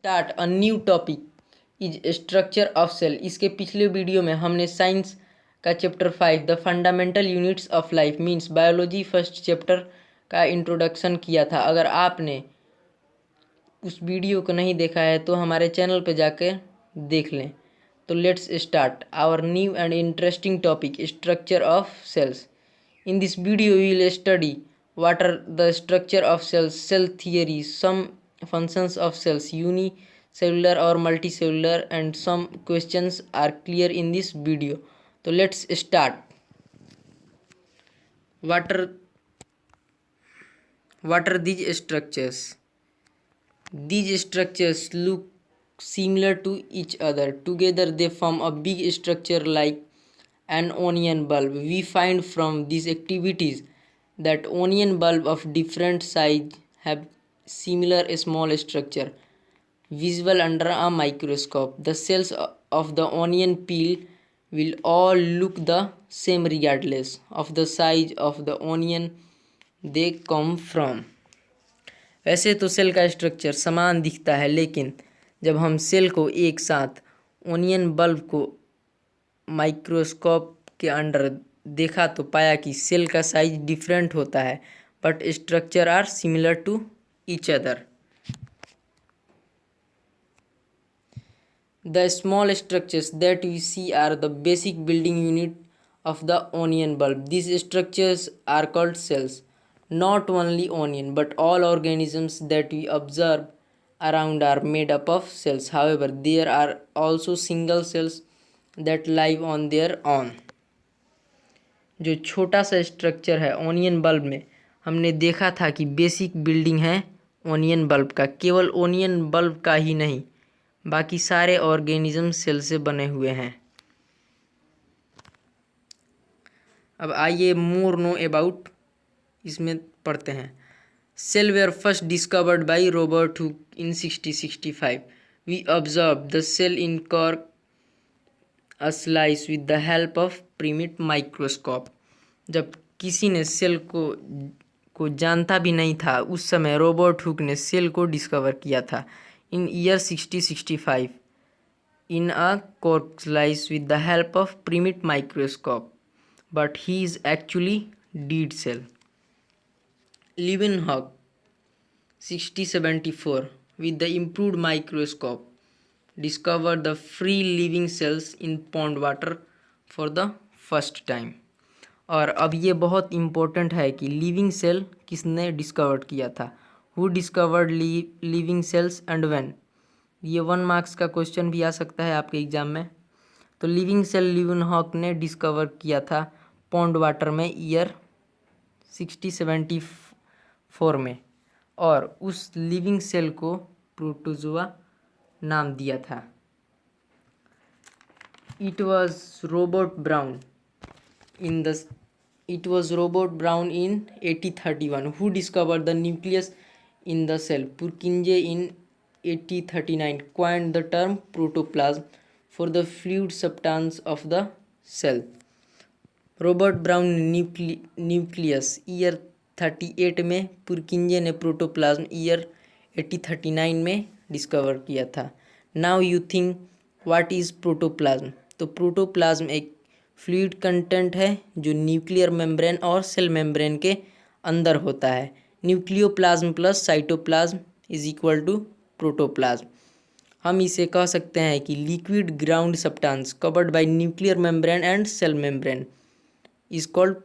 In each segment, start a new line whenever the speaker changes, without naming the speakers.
Start a new topic is structure of cell. इसके पिछले video में हमने साइंस का chapter 5 the fundamental units of life means biology first chapter का introduction किया था। अगर आपने उस वीडियो को नहीं देखा है तो हमारे चैनल पर जाकर देख लें। तो let's start our new and interesting topic structure of cells. In this video we will study what are the structure of cells, cell theory, some functions of cells, unicellular or multicellular, and some questions are clear in this video. So let's start. What are these structures? These structures look similar to each other. Together they form a big structure like an onion bulb. We find from these activities that onion bulb of different size have similar small structure visible under a microscope. The cells of the onion peel will all look the same regardless of the size of the onion they come from. वैसे तो cell का structure समान दिखता है, लेकिन जब हम cell को एक साथ ओनियन बल्ब को माइक्रोस्कोप के अंडर देखा तो पाया कि सेल का साइज डिफरेंट होता है, but structure are similar to each other. The small structures that we see are the basic building unit of the onion bulb. This structures are called cells. Not only onion but all organisms that we observe around are made up of cells. However, there are also single cells that live on their own. जो छोटा सा structure है onion bulb में, हमने देखा था कि basic building है ओनियन बल्ब का। केवल ओनियन बल्ब का ही नहीं, बाकी सारे ऑर्गेनिज्म सेल से बने हुए हैं। अब आइए मोर नो अबाउट इसमें पढ़ते हैं। Cell were first discovered by Robert Hooke in 1665। We observe the cell in cork a slice with the help of primitive microscope. जब किसी ने सेल को जानता भी नहीं था, उस समय रॉबर्ट हुक ने सेल को डिस्कवर किया था in year 1665 in a cork slice with the help of primitive microscope, but he is actually dead cell. Leeuwenhoek 1674 with the improved microscope discovered the free living cells in pond water for the first time। और अब ये बहुत important है कि living cell किसने discover किया था। Who discovered living cells and when. ये 1 मार्क्स का क्वेश्चन भी आ सकता है आपके एग्जाम में। तो लिविंग सेल लीवेनहॉक ने डिस्कवर किया था पॉन्ड वाटर में ईयर 1674 में, और उस लिविंग सेल को प्रोटोजोआ नाम दिया था। It was Robert Brown in 1831 who discovered the nucleus in the cell. Purkinje in 1839 coined the term protoplasm for the fluid substance of the cell. Robert brown nucleus year 38 में, पुरकिंजे ने protoplasm year 1839 में discover किया था। Now you think what is protoplasm. तो protoplasm एक fluid content है जो nuclear membrane और सेल मेम्ब्रेन के अंदर होता है। Nucleoplasm plus cytoplasm is equal to protoplasm. हम इसे कह सकते हैं कि liquid ground substance covered by nuclear membrane and cell membrane is called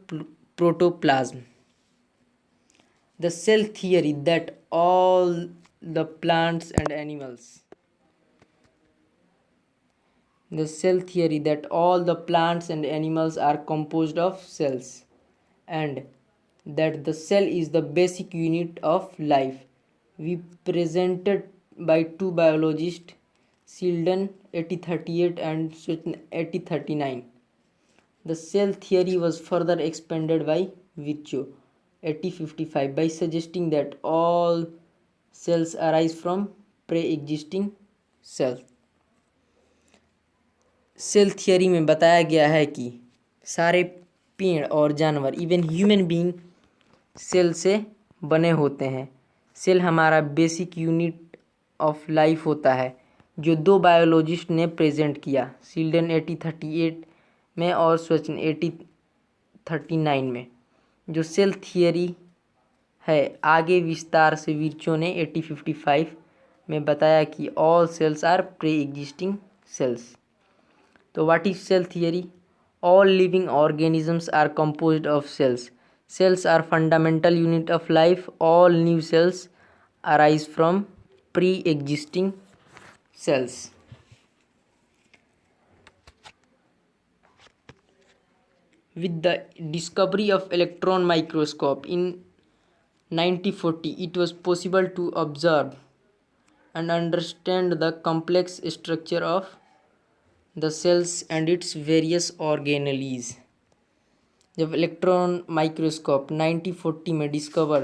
protoplasm. The cell theory that all the plants and animals are composed of cells, and that the cell is the basic unit of life. We presented by two biologists, Sheldon 1838 and Swetton 1839. The cell theory was further expanded by Virchow 1855 by suggesting that all cells arise from pre-existing cells. Cell theory में बताया गया है कि सारे पेड़ और जानवर, even human being, cell से बने होते हैं। सेल हमारा बेसिक यूनिट ऑफ लाइफ होता है, जो दो बायोलॉजिस्ट ने प्रेजेंट किया, शिल्डन 1838 में और स्वचन 1839 में। जो सेल थियरी है आगे विस्तार से विर्चो ने 1855 में बताया कि all cells are pre existing cells. तो what is cell theory? All living organisms are composed of cells. Cells are fundamental unit of life. All new cells arise from pre-existing cells. With the discovery of electron microscope in 1940, it was possible to observe and understand the complex structure of the cells and its various organelles. जब electron microscope 1940 में discover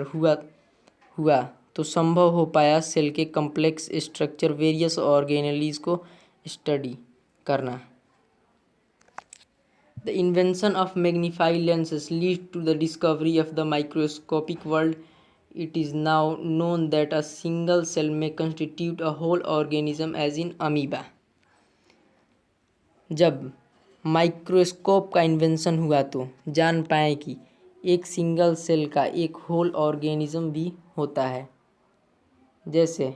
हुआ तो संभव हो पाया cell के complex structure, various organelles को study करना। The invention of magnifying lenses lead to the discovery of the microscopic world. It is now known that a single cell में constitute a whole organism as in amoeba. जब microscope का invention हुआ तो जान पाए कि एक सिंगल सेल का एक होल ऑर्गेनिज्म भी होता है, जैसे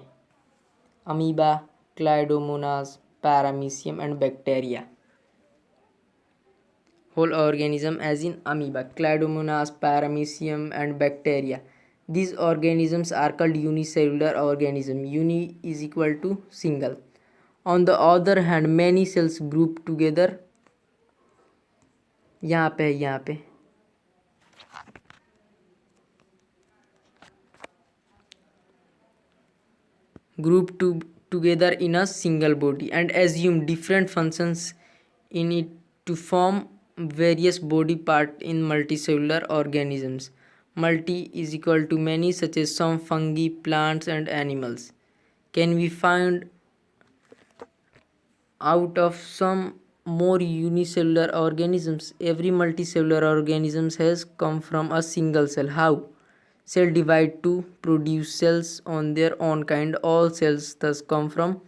amoeba, chlamydomonas, paramecium and bacteria. Whole organism as in amoeba, chlamydomonas, paramecium and bacteria. These organisms are called unicellular organism. Uni is equal to single. On the other hand, many cells group together. यहाँ पे group together in a single body and assume different functions in it to form various body part in multicellular organisms. Multi is equal to many, such as some fungi, plants and animals. Can we find out of some more unicellular organisms? Every multicellular organism has come from a single cell. How? Cell divide to produce cells on their own kind. All cells thus come from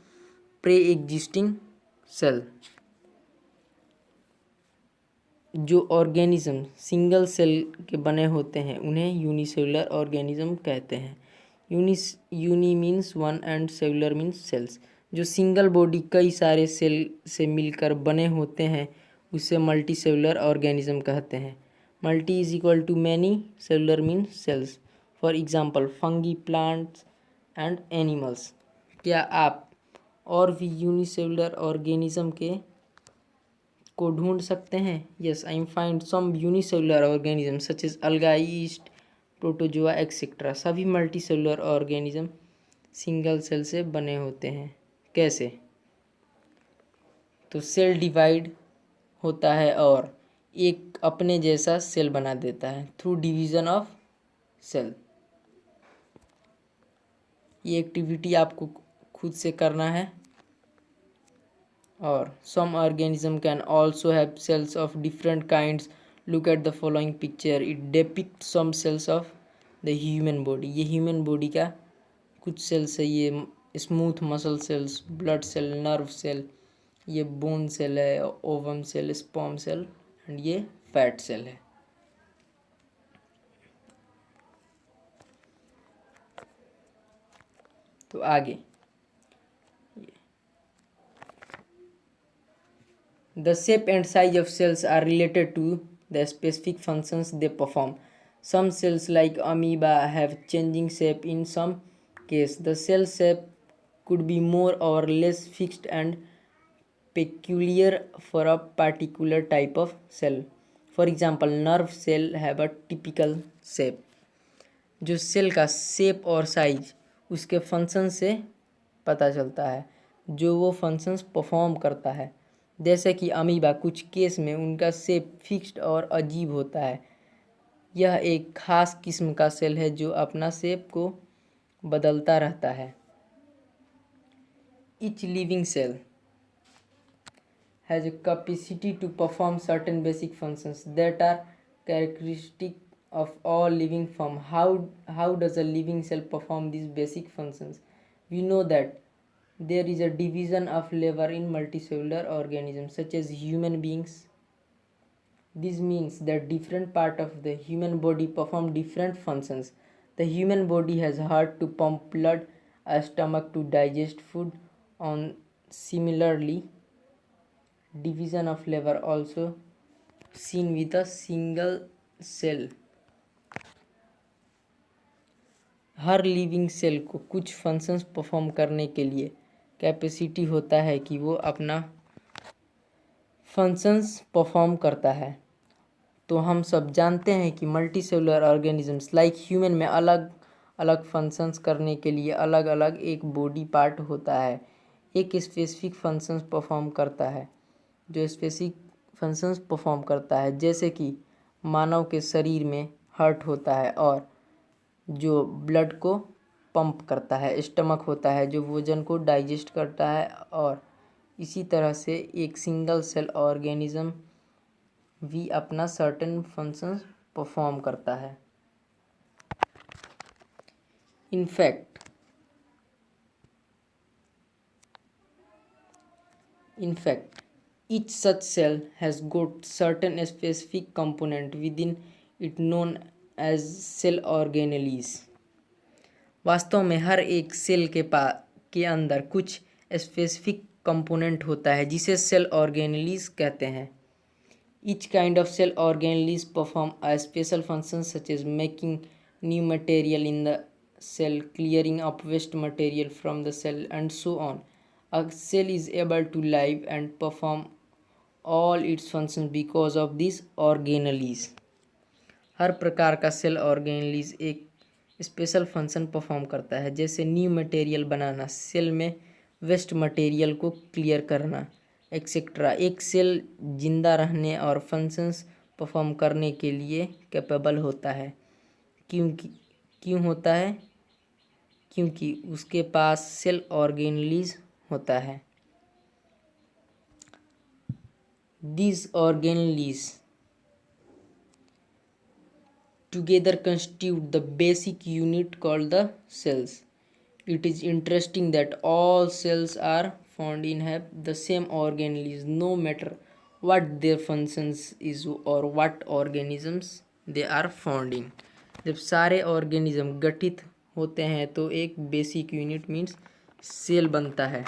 pre-existing cell. जो organism single cell के बने होते हैं उन्हें unicellular organism कहते हैं. Uni means one and cellular means cells. जो single body कई सारे सेल से मिलकर बने होते हैं उसे मल्टी सेलुलर ऑर्गेनिज्म कहते हैं. Multi is equal to many, cellular means cells. For example fungi, plants and animals. क्या आप और भी यूनिसेलुलर ऑर्गेनिज्म को ढूंढ सकते हैं? Yes, I am find some unicellular organism such as alga, yeast, protozoa etcetera. सभी multicellular organism single cell से बने होते हैं. कैसे? तो सेल डिवाइड होता है और एक अपने जैसा सेल बना देता है थ्रू डिवीजन ऑफ सेल. ये एक्टिविटी आपको खुद से करना है. और some organism can also have cells of different kinds. Look at the following picture. It depicts some cells of the human body. ये human body का कुछ सेल्स है. ये smooth muscle cells, blood cell, nerve cell, ये bone cell है, ovum cell, sperm cell and ये fat cell है. तो आगे the shape and size of cells are related to the specific functions they perform. Some cells like amoeba have changing shape in some case. The cell shape could be more or less fixed and peculiar for a particular type of cell. For example, nerve cell have a typical shape. जो cell का shape और size उसके function से पता चलता है, जो वो फंक्शंस परफॉर्म करता है. जैसे कि अमीबा, कुछ केस में उनका शेप फिक्स्ड और अजीब होता है. यह एक खास किस्म का सेल है जो अपना शेप को बदलता रहता है. Each living cell has a capacity to perform certain basic functions that are characteristic of all living form. How does a living cell perform these basic functions? We know that There is a division of labor in multicellular organisms such as human beings. This means that different parts of the human body perform different functions. The human body has heart to pump blood, a stomach to digest food. On similarly, division of labor also seen with a single cell. हर living cell को कुछ functions perform करने के लिए capacity होता है कि वो अपना फंक्शंस परफॉर्म करता है। तो हम सब जानते हैं कि multi cellular organisms like human में अलग अलग फंक्शंस करने के लिए अलग अलग एक बॉडी पार्ट होता है, एक स्पेसिफिक फंक्शंस परफॉर्म करता है, जो स्पेसिफिक फंक्शंस परफॉर्म करता है। जैसे कि मानव के शरीर में हार्ट होता है और जो ब्लड को पंप करता है, स्टमक होता है जो भोजन को डाइजेस्ट करता है, और इसी तरह से एक सिंगल सेल ऑर्गेनिज्म भी अपना सर्टेन फंक्शंस परफॉर्म करता है। In fact, each such cell has got certain specific component within it known as cell organelles. वास्तव में हर एक सेल के अंदर कुछ स्पेसिफिक कंपोनेंट होता है जिसे सेल ऑर्गेनेलिस कहते हैं। Each kind of cell organelles perform a special function such as making new material in the cell, clearing up waste material from the cell, and so on. A cell is able to live and perform all its functions because of these organelles. हर प्रकार का cell organelles एक special function perform करता है, जैसे new material बनाना, cell में waste material को clear करना, etcetera. एक सेल जिंदा रहने और फंक्शंस परफॉर्म करने के लिए कैपेबल होता है। क्यों होता है? क्योंकि उसके पास सेल ऑर्गेनेलिस होता है। These organelles together constitute the basic unit called the cells. It is interesting that all cells are found in have the same organelles no matter what their functions is or what organisms they are found in. जब सारे organism गठित होते हैं तो एक basic unit means cell बनता है।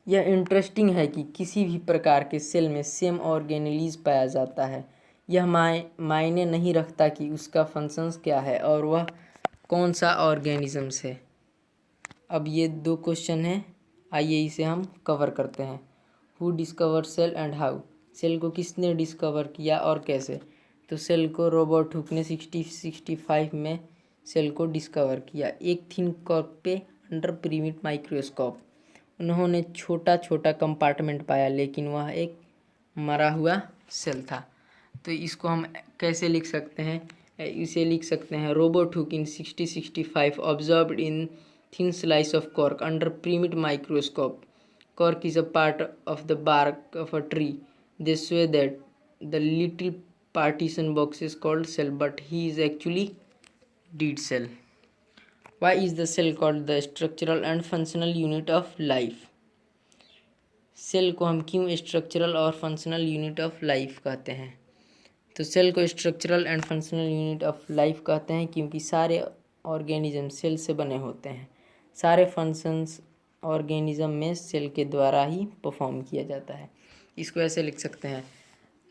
यह इंटरेस्टिंग है कि किसी भी प्रकार के सेल में सेम ऑर्गेनेलिस पाया जाता है। यह मायने नहीं रखता कि उसका फंक्शंस क्या है और वह कौन सा ऑर्गेनिजम्स है। अब ये 2 क्वेश्चन हैं, आइए इसे हम कवर करते हैं। Who discover cell and how? Cell को किसने डिस्कवर किया और कैसे? तो सेल को रॉबर्ट हुक ने 1965 में सेल को डिस्कवर किया एक थिन कॉर्क पे अंडर प्रीमिट माइक्रोस्कोप। उन्होंने छोटा छोटा कंपार्टमेंट पाया लेकिन वह एक मरा हुआ सेल था। तो इसको हम कैसे लिख सकते हैं? इसे लिख सकते हैं Robert Hooke in 1965 observed in thin slice of cork under primitive microscope. Cork is a part of the bark of a tree. They say that the little partition box is called cell, but he is actually dead cell. Why is the cell called the structural and functional unit of life? Cell को हम क्यों structural और functional unit of life कहते हैं? तो cell को structural and functional unit of life कहते हैं क्योंकि सारे ऑर्गेनिज्म सेल से बने होते हैं। सारे फंक्शंस ऑर्गेनिज्म में सेल के द्वारा ही परफॉर्म किया जाता है। इसको ऐसे लिख सकते हैं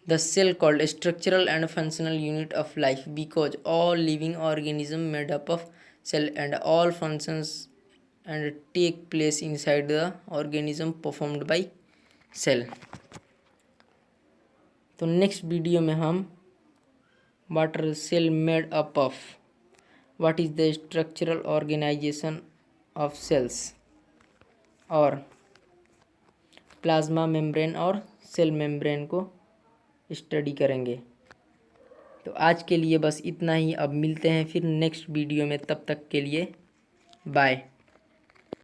the cell called structural and functional unit of life because all living organism made up of cell and all functions and take place inside the organism performed by cell. तो नेक्स्ट वीडियो में हम what are cell made up of, what is the structural organisation of cells और plasma membrane और cell membrane को study करेंगे। तो आज के लिए बस इतना ही। अब मिलते हैं फिर नेक्स्ट वीडियो में, तब तक के लिए बाय।